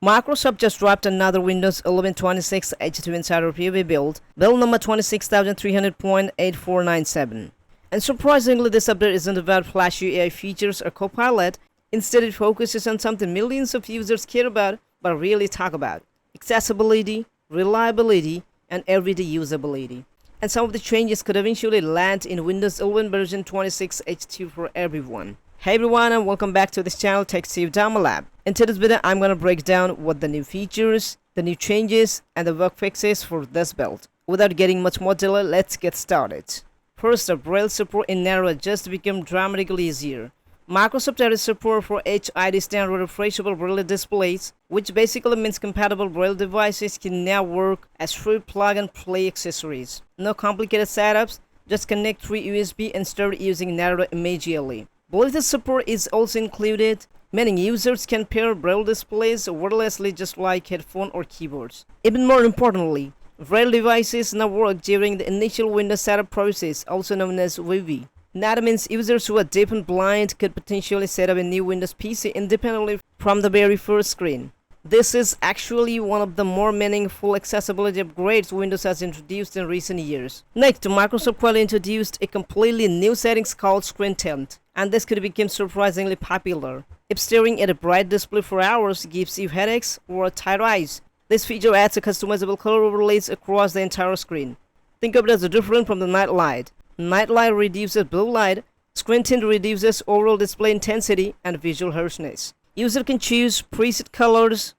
Microsoft just dropped another Windows 11 26 H2 Insider preview build number 26300.8497. And surprisingly, this update isn't about flashy AI features or Copilot. Instead, it focuses on something millions of users care about but rarely talk about: accessibility, reliability, and everyday usability. And some of the changes could eventually land in Windows 11 version 26 H2 for everyone. Hey everyone, and welcome back to this channel, Sudama Lab. In today's video, I'm going to break down what the new features, the new changes, and the bug fixes for this build. Without getting much more delay, let's get started. First, the Braille support in Narrator just became dramatically easier. Microsoft added support for HID standard refreshable Braille displays, which basically means compatible Braille devices can now work as free plug-and-play accessories. No complicated setups, just connect 3 USB and start using Narrator immediately. Bluetooth support is also included, meaning users can pair Braille displays wirelessly just like headphones or keyboards. Even more importantly, Braille devices now work during the initial Windows setup process, also known as VV. That means users who are deaf and blind could potentially set up a new Windows PC independently from the very first screen. This is actually one of the more meaningful accessibility upgrades Windows has introduced in recent years. Next, Microsoft quietly introduced a completely new settings called Screen Tint, and this could become surprisingly popular. If staring at a bright display for hours gives you headaches or tired eyes, this feature adds a customizable color overlays across the entire screen. Think of it as different from the night light. Night light reduces blue light, Screen Tint reduces overall display intensity and visual harshness. User can choose preset colors,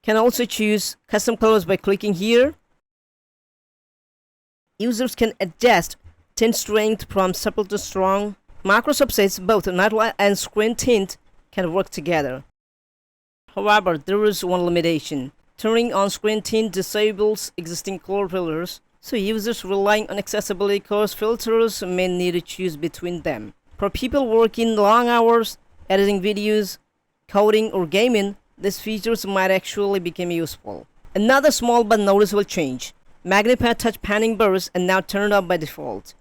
can also choose custom colors by clicking here. Users can adjust tint strength from subtle to strong. Microsoft says both Night Light and Screen Tint can work together. However, there is one limitation. Turning on Screen Tint disables existing color filters, so users relying on accessibility color filters may need to choose between them. For people working long hours, editing videos, coding, or gaming, these features might actually become useful. Another small but noticeable change: Magnifier touch panning bars are now turned off by default.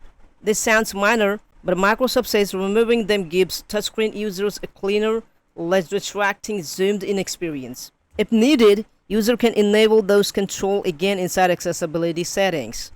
This sounds minor, but Microsoft says removing them gives touchscreen users a cleaner, less distracting zoomed-in experience. If needed, user can enable those controls again inside accessibility settings.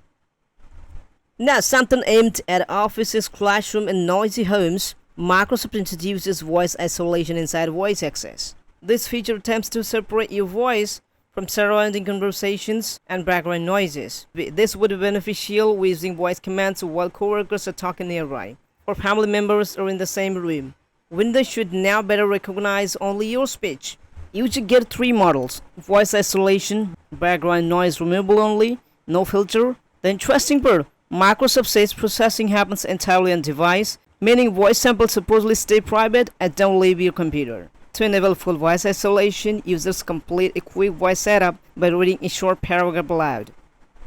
Now, something aimed at offices, classroom, and noisy homes, Microsoft introduces voice isolation inside voice access. This feature attempts to separate your voice from surrounding conversations and background noises. This would be beneficial with using voice commands while coworkers are talking nearby, or family members are in the same room. Windows should now better recognize only your speech. You should get 3 models: voice isolation, background noise removal only, no filter. The interesting part: Microsoft says processing happens entirely on device, meaning voice samples supposedly stay private and don't leave your computer. To enable full voice isolation, users complete a quick voice setup by reading a short paragraph aloud.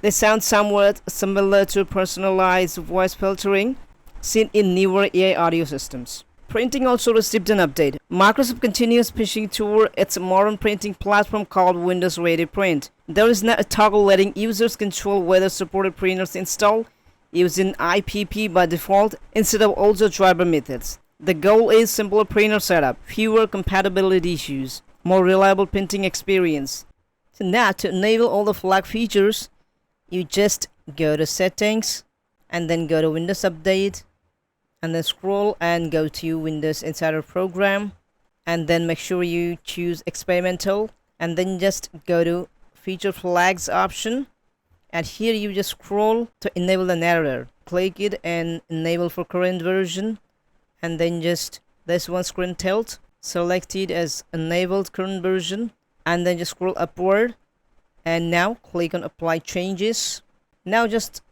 This sounds somewhat similar to personalized voice filtering seen in newer AI audio systems. Printing also received an update. Microsoft continues pushing toward its modern printing platform called Windows Ready Print. There is now a toggle letting users control whether supported printers install using IPP by default instead of older driver methods. The goal is simpler printer setup, fewer compatibility issues, more reliable printing experience. So now, to enable all the flag features, you just go to Settings and then go to Windows Update, and then scroll and go to Windows Insider Program, and then make sure you choose Experimental, and then just go to Feature Flags option, and here you just scroll to enable the Narrator. Click it and enable for current version, and then just this one, Screen Tilt, select it as enabled current version, and then just scroll upward, and now click on Apply Changes. Now just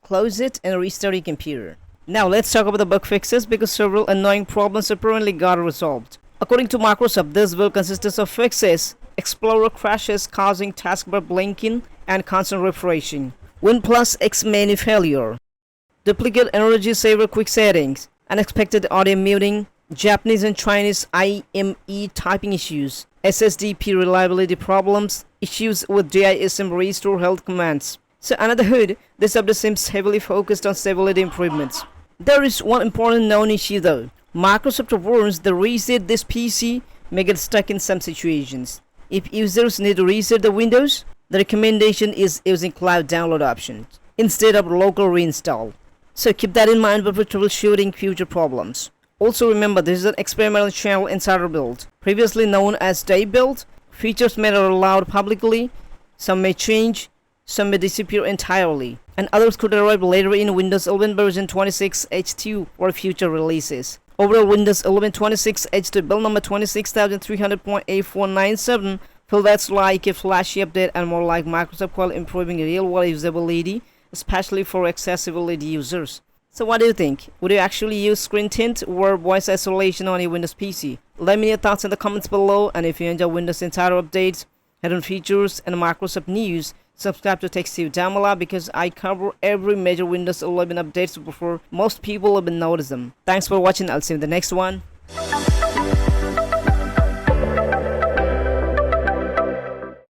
close it and restart your computer. Now let's talk about the bug fixes, because several annoying problems apparently got resolved. According to Microsoft, this build consists of fixes: Explorer crashes causing taskbar blinking and constant refreshing, Win+X menu failure, duplicate energy saver quick settings, unexpected audio muting, Japanese and Chinese IME typing issues, SSDP reliability problems, issues with DISM restore health commands. So under the hood, this update seems heavily focused on stability improvements. There is one important known issue though. Microsoft warns the reset this PC may get stuck in some situations. If users need to reset the Windows, the recommendation is using cloud download option instead of local reinstall. So keep that in mind before troubleshooting future problems. Also remember, this is an experimental channel insider build, previously known as day build. Features may not allowed publicly, some may change, some may disappear entirely, and others could arrive later in Windows 11 version 26H2 or future releases. Overall, Windows 11 26H2 build number 26300.8497 feels that's like a flashy update and more like Microsoft while improving real-world usability, especially for accessibility users. So what do you think? Would you actually use Screen Tint or voice isolation on your Windows PC? Let me know your thoughts in the comments below, and if you enjoy Windows Insider updates, hidden features, and Microsoft news, subscribe to Sudama Lab because I cover every major Windows 11 updates before most people even notice them. Thanks for watching. I'll see you in the next one.